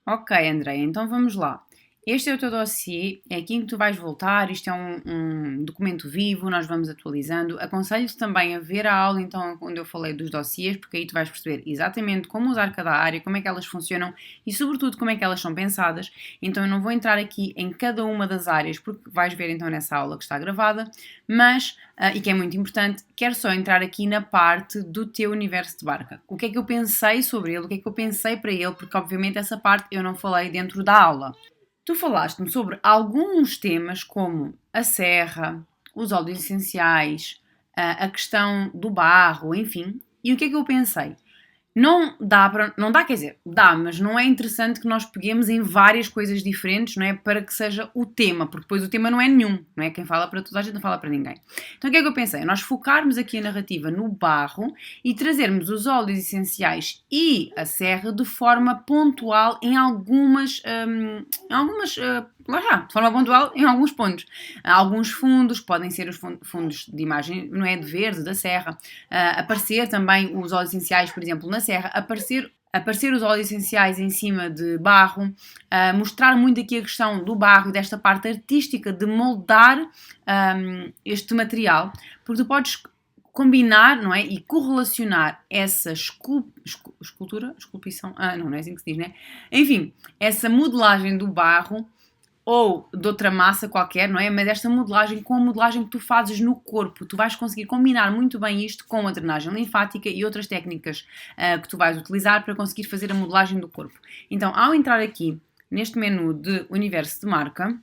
Ok, André, então vamos lá. Este é o teu dossiê, é aqui em que tu vais voltar, isto é um documento vivo, nós vamos atualizando. Aconselho-te também a ver a aula, então, onde eu falei dos dossiês, porque aí tu vais perceber exatamente como usar cada área, como é que elas funcionam e, sobretudo, como é que elas são pensadas. Então, eu não vou entrar aqui em cada uma das áreas, porque vais ver então nessa aula que está gravada, mas, e que é muito importante, quero só entrar aqui na parte do teu universo de barca. O que é que eu pensei sobre ele, o que é que eu pensei para ele, porque, obviamente, essa parte eu não falei dentro da aula. Tu falaste-me sobre alguns temas como a serra, os óleos essenciais, a questão do barro, enfim. E o que é que eu pensei? Não dá, quer dizer, dá, mas não é interessante que nós peguemos em várias coisas diferentes, não é? Para que seja o tema, porque depois o tema não é nenhum, não é? Quem fala para toda a gente não fala para ninguém. Então o que é que eu pensei? Nós focarmos aqui a narrativa no barro e trazermos os óleos essenciais e a serra de forma pontual em lá está, de forma pontual em alguns pontos. Alguns fundos, podem ser os fundos de imagem, não é? De verde, da serra. Aparecer também os óleos essenciais, por exemplo, na serra. Aparecer os óleos essenciais em cima de barro, mostrar muito aqui a questão do barro e desta parte artística de moldar este material, porque tu podes combinar, não é? E correlacionar essa esculpição, não é assim que se diz, né? Enfim, essa modelagem do barro ou de outra massa qualquer, não é? Mas esta modelagem com a modelagem que tu fazes no corpo, tu vais conseguir combinar muito bem isto com a drenagem linfática e outras técnicas que tu vais utilizar para conseguir fazer a modelagem do corpo. Então, ao entrar aqui neste menu de universo de marca,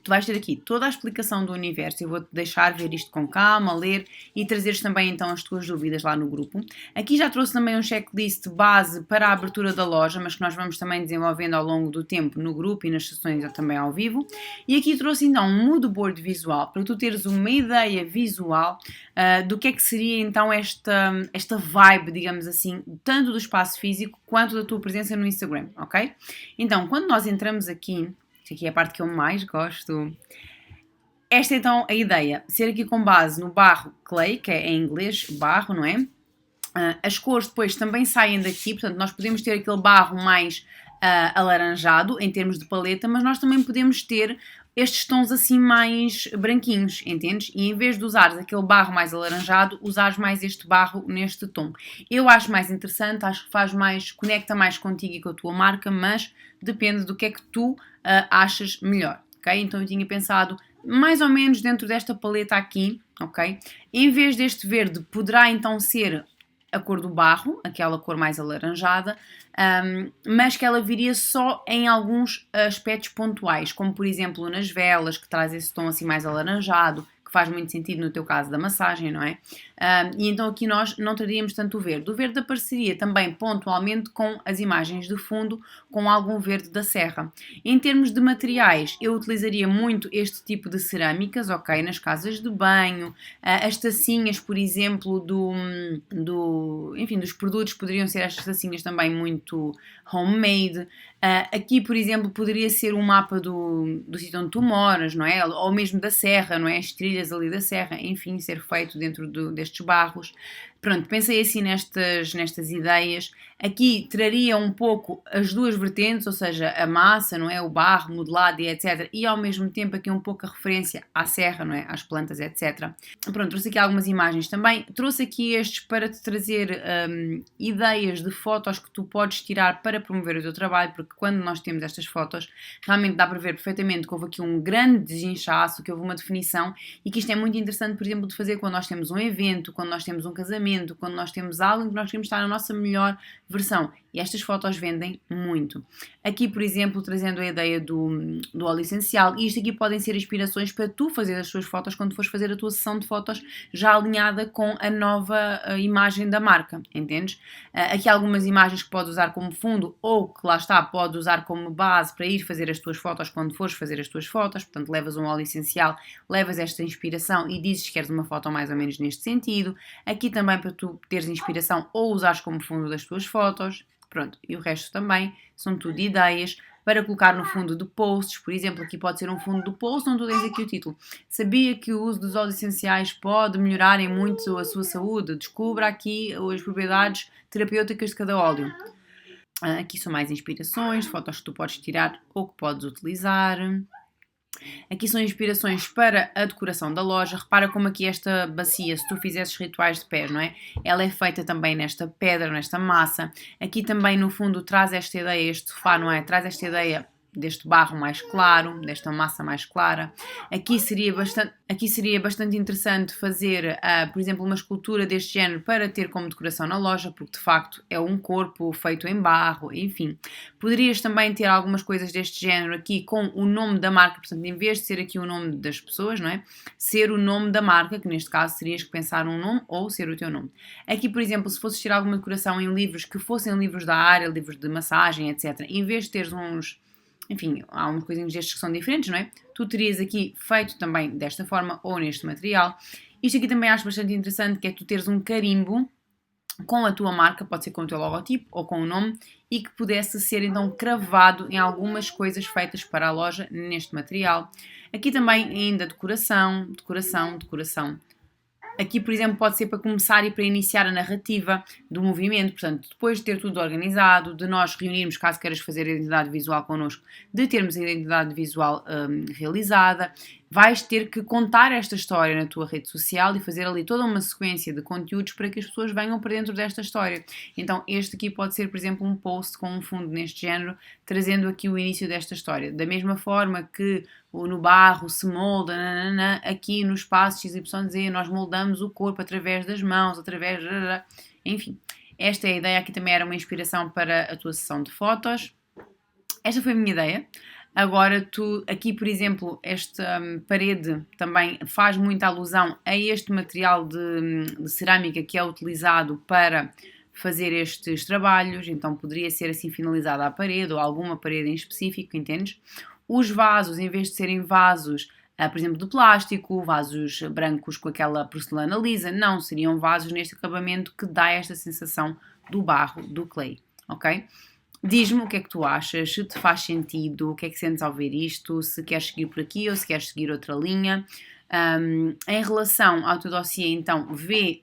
tu vais ter aqui toda a explicação do universo. Eu vou-te deixar ver isto com calma, ler e trazeres também então as tuas dúvidas lá no grupo. Aqui já trouxe também um checklist base para a abertura da loja, mas que nós vamos também desenvolvendo ao longo do tempo no grupo e nas sessões também ao vivo. E aqui trouxe então um mood board visual, para tu teres uma ideia visual do que é que seria então esta vibe, digamos assim, tanto do espaço físico quanto da tua presença no Instagram, ok? Então, quando nós entramos aqui, que aqui é a parte que eu mais gosto. Esta é então a ideia, ser aqui com base no barro clay, que é em inglês barro, não é? As cores depois também saem daqui, portanto nós podemos ter aquele barro mais alaranjado em termos de paleta, mas nós também podemos ter estes tons assim mais branquinhos, entendes? E em vez de usares aquele barro mais alaranjado, usares mais este barro neste tom. Eu acho mais interessante, acho que faz mais, conecta mais contigo e com a tua marca, mas depende do que é que tu achas melhor, ok? Então eu tinha pensado mais ou menos dentro desta paleta aqui, ok? Em vez deste verde, poderá então ser a cor do barro, aquela cor mais alaranjada, mas que ela viria só em alguns aspectos pontuais, como por exemplo nas velas, que traz esse tom assim mais alaranjado, que faz muito sentido no teu caso da massagem, não é? E então aqui nós não teríamos tanto o verde. O verde apareceria também pontualmente com as imagens de fundo, com algum verde da serra. Em termos de materiais, eu utilizaria muito este tipo de cerâmicas, ok? Nas casas de banho, as tacinhas, por exemplo, enfim, dos produtos poderiam ser estas tacinhas também muito homemade. Aqui, por exemplo, poderia ser um mapa do sítio onde tu moras, não é? Ou mesmo da serra, não é? As trilhas ali da serra, enfim, ser feito dentro destes barros. Pronto, pensei assim nestas ideias. Aqui traria um pouco as duas vertentes, ou seja, a massa, não é? O barro modelado e etc. E ao mesmo tempo aqui um pouco a referência à serra, não é? Às plantas, etc. Pronto, trouxe aqui algumas imagens também. Trouxe aqui estes para te trazer ideias de fotos que tu podes tirar para promover o teu trabalho, porque quando nós temos estas fotos, realmente dá para ver perfeitamente que houve aqui um grande desinchaço, que houve uma definição e que isto é muito interessante, por exemplo, de fazer quando nós temos um evento, quando nós temos um casamento, quando nós temos algo em que nós queremos estar na nossa melhor versão. E estas fotos vendem muito. Aqui, por exemplo, trazendo a ideia do óleo essencial, e isto aqui podem ser inspirações para tu fazer as tuas fotos quando fores fazer a tua sessão de fotos já alinhada com a nova imagem da marca, entendes? Aqui algumas imagens que podes usar como fundo ou que lá está, podes usar como base para ir fazer as tuas fotos quando fores fazer as tuas fotos, portanto levas um óleo essencial, levas esta inspiração e dizes que queres uma foto mais ou menos neste sentido. Aqui também para tu teres inspiração ou usares como fundo das tuas fotos. Pronto, e o resto também são tudo ideias para colocar no fundo de posts. Por exemplo, aqui pode ser um fundo do post onde tu tens aqui o título: sabia que o uso dos óleos essenciais pode melhorar em muito a sua saúde? Descubra aqui as propriedades terapêuticas de cada óleo. Aqui são mais inspirações, fotos que tu podes tirar ou que podes utilizar. Aqui são inspirações para a decoração da loja. Repara como aqui esta bacia, se tu fizesses rituais de pés, não é? Ela é feita também nesta pedra, nesta massa. Aqui também, no fundo, traz esta ideia, este sofá, não é? Traz esta ideia deste barro mais claro, desta massa mais clara. Aqui seria bastante interessante fazer, por exemplo, uma escultura deste género para ter como decoração na loja, porque de facto é um corpo feito em barro, enfim. Poderias também ter algumas coisas deste género aqui com o nome da marca, portanto, em vez de ser aqui o nome das pessoas, não é? Ser o nome da marca, que neste caso terias que pensar um nome ou ser o teu nome. Aqui, por exemplo, se fosses ter alguma decoração em livros que fossem livros da área, livros de massagem, etc., em vez de teres enfim, há uns coisinhos destes que são diferentes, não é? Tu terias aqui feito também desta forma ou neste material. Isto aqui também acho bastante interessante, que é tu teres um carimbo com a tua marca, pode ser com o teu logotipo ou com o nome, e que pudesse ser então cravado em algumas coisas feitas para a loja neste material. Aqui também ainda decoração. Aqui, por exemplo, pode ser para começar e para iniciar a narrativa do movimento, portanto, depois de ter tudo organizado, de nós reunirmos, caso queiras fazer a identidade visual connosco, de termos a identidade visual realizada, vais ter que contar esta história na tua rede social e fazer ali toda uma sequência de conteúdos para que as pessoas venham para dentro desta história. Então, este aqui pode ser, por exemplo, um post com um fundo neste género, trazendo aqui o início desta história. Da mesma forma que no barro se molda, aqui no espaço XYZ nós moldamos o corpo através das mãos, enfim. Esta é a ideia, aqui também era uma inspiração para a tua sessão de fotos. Esta foi a minha ideia. Agora tu, aqui por exemplo, esta parede também faz muita alusão a este material de cerâmica que é utilizado para fazer estes trabalhos, então poderia ser assim finalizada a parede ou alguma parede em específico, entendes? Os vasos, em vez de serem vasos, por exemplo, de plástico, vasos brancos com aquela porcelana lisa, não, seriam vasos neste acabamento que dá esta sensação do barro, do clay, ok? Diz-me o que é que tu achas, se te faz sentido, o que é que sentes ao ver isto, se queres seguir por aqui ou se queres seguir outra linha. Em relação ao teu dossiê, então, vê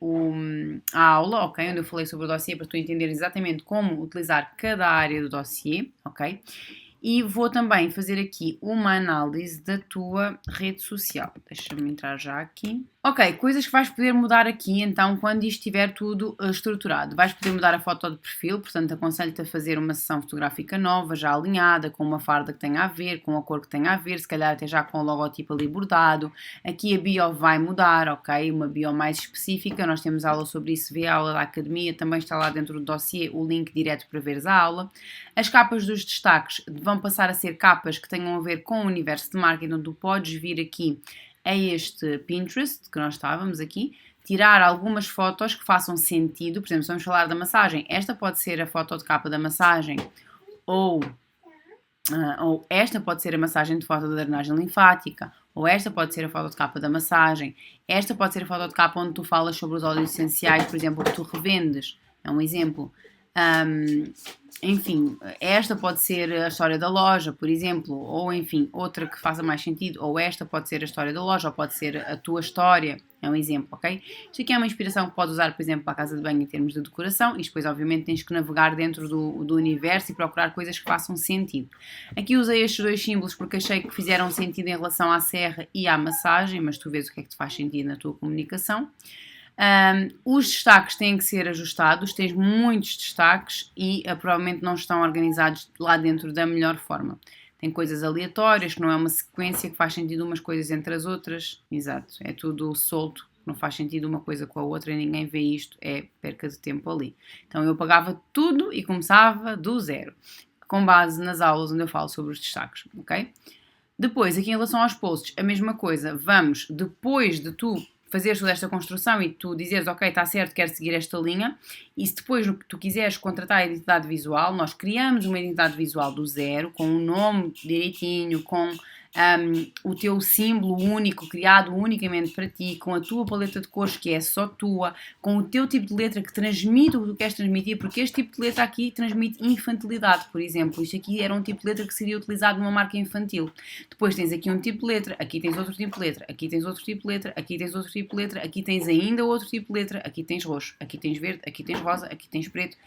a aula, ok, onde eu falei sobre o dossiê para tu entender exatamente como utilizar cada área do dossiê, ok? E vou também fazer aqui uma análise da tua rede social. Deixa-me entrar já aqui. Ok, coisas que vais poder mudar aqui, então, quando isto estiver tudo estruturado. Vais poder mudar a foto de perfil, portanto, aconselho-te a fazer uma sessão fotográfica nova, já alinhada, com uma farda que tenha a ver, com a cor que tenha a ver, se calhar até já com o logotipo ali bordado. Aqui a bio vai mudar, ok? Uma bio mais específica, nós temos aula sobre isso, vê a aula da academia, também está lá dentro do dossiê o link direto para veres a aula. As capas dos destaques vão passar a ser capas que tenham a ver com o universo de marketing, onde tu podes vir aqui a este Pinterest, que nós estávamos aqui, tirar algumas fotos que façam sentido. Por exemplo, se vamos falar da massagem, esta pode ser a foto de capa da massagem, ou esta pode ser a massagem de foto da drenagem linfática, ou esta pode ser a foto de capa da massagem, esta pode ser a foto de capa onde tu falas sobre os óleos essenciais, por exemplo, que tu revendes, é um exemplo. Enfim, esta pode ser a história da loja, por exemplo, ou enfim, outra que faça mais sentido, ou esta pode ser a história da loja, ou pode ser a tua história, é um exemplo, ok? Isto aqui é uma inspiração que podes usar, por exemplo, para a casa de banho em termos de decoração, e depois obviamente tens que navegar dentro do universo e procurar coisas que façam sentido. Aqui usei estes dois símbolos porque achei que fizeram sentido em relação à serra e à massagem, mas tu vês o que é que te faz sentido na tua comunicação. Os destaques têm que ser ajustados, tens muitos destaques e provavelmente não estão organizados lá dentro da melhor forma. Tem coisas aleatórias, que não é uma sequência que faz sentido umas coisas entre as outras. Exato, é tudo solto, não faz sentido uma coisa com a outra e ninguém vê isto, é perca de tempo ali. Então eu pagava tudo e começava do zero, com base nas aulas onde eu falo sobre os destaques, ok? Depois, aqui em relação aos posts, a mesma coisa. Vamos, depois de tu fazeres toda esta construção e tu dizeres, ok, está certo, quero seguir esta linha, e se depois tu quiseres contratar a identidade visual, nós criamos uma identidade visual do zero, com um nome direitinho, com o teu símbolo único, criado unicamente para ti, com a tua paleta de cores que é só tua, com o teu tipo de letra que transmite o que tu queres transmitir, porque este tipo de letra aqui transmite infantilidade, por exemplo. Isto aqui era um tipo de letra que seria utilizado numa marca infantil. Depois tens aqui um tipo de letra, aqui tens outro tipo de letra, aqui tens outro tipo de letra, aqui tens outro tipo de letra, aqui tens ainda outro tipo de letra, aqui tens roxo, aqui tens verde, aqui tens rosa, aqui tens preto.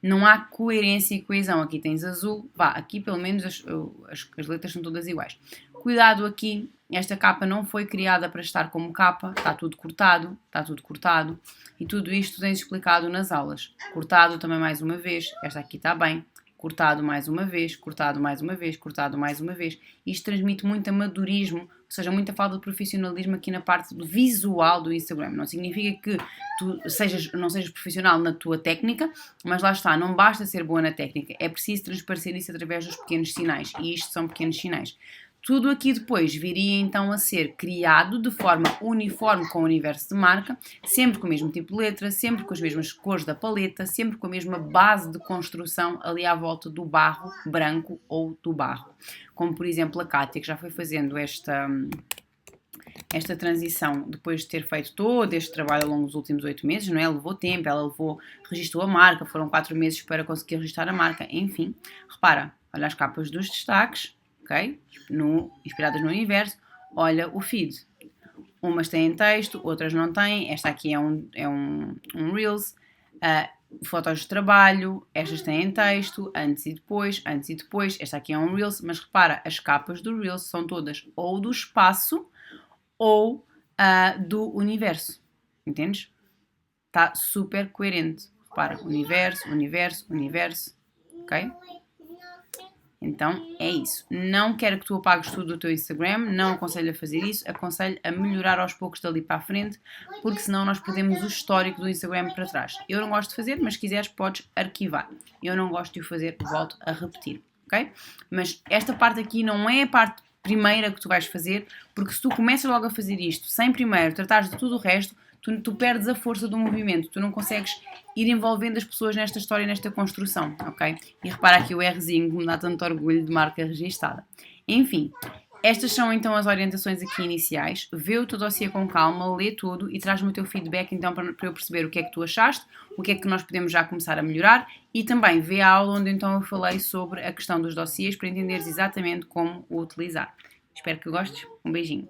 não há coerência e coesão. Aqui tens azul, aqui pelo menos as letras são todas iguais. Cuidado aqui, esta capa não foi criada para estar como capa, está tudo cortado, e tudo isto tens explicado nas aulas. Cortado também mais uma vez, esta aqui está bem, cortado mais uma vez, cortado mais uma vez, cortado mais uma vez. Isto transmite muito amadorismo, ou seja, muita falta de profissionalismo aqui na parte do visual do Instagram. Não significa que tu não sejas profissional na tua técnica, mas lá está, não basta ser boa na técnica, é preciso transparecer isso através dos pequenos sinais, e isto são pequenos sinais. Tudo aqui depois viria então a ser criado de forma uniforme com o universo de marca, sempre com o mesmo tipo de letra, sempre com as mesmas cores da paleta, sempre com a mesma base de construção ali à volta do barro branco ou do barro. Como por exemplo a Kátia, que já foi fazendo esta transição depois de ter feito todo este trabalho ao longo dos últimos 8 meses, não é? Levou tempo, ela registrou a marca, foram 4 meses para conseguir registrar a marca, enfim. Repara, olha as capas dos destaques, ok? Inspiradas no universo, olha o feed. Umas têm texto, outras não têm, esta aqui é um Reels, fotos de trabalho, estas têm texto, antes e depois, esta aqui é um Reels, mas repara, as capas do Reels são todas ou do espaço ou do universo, entendes? Está super coerente, repara, universo, ok? Então é isso, não quero que tu apagues tudo do teu Instagram, não aconselho a fazer isso, aconselho a melhorar aos poucos dali para a frente, porque senão nós perdemos o histórico do Instagram para trás. Eu não gosto de fazer, mas se quiseres podes arquivar, eu não gosto de o fazer, volto a repetir, ok? Mas esta parte aqui não é a parte primeira que tu vais fazer, porque se tu começas logo a fazer isto sem primeiro tratares de tudo o resto, tu perdes a força do movimento, tu não consegues ir envolvendo as pessoas nesta história, nesta construção, ok? E repara aqui o Rzinho que me dá tanto orgulho de marca registada. Enfim, estas são então as orientações aqui iniciais. Vê o teu dossiê com calma, lê tudo e traz-me o teu feedback então para eu perceber o que é que tu achaste, o que é que nós podemos já começar a melhorar e também vê a aula onde então eu falei sobre a questão dos dossiês para entenderes exatamente como o utilizar. Espero que gostes. Um beijinho.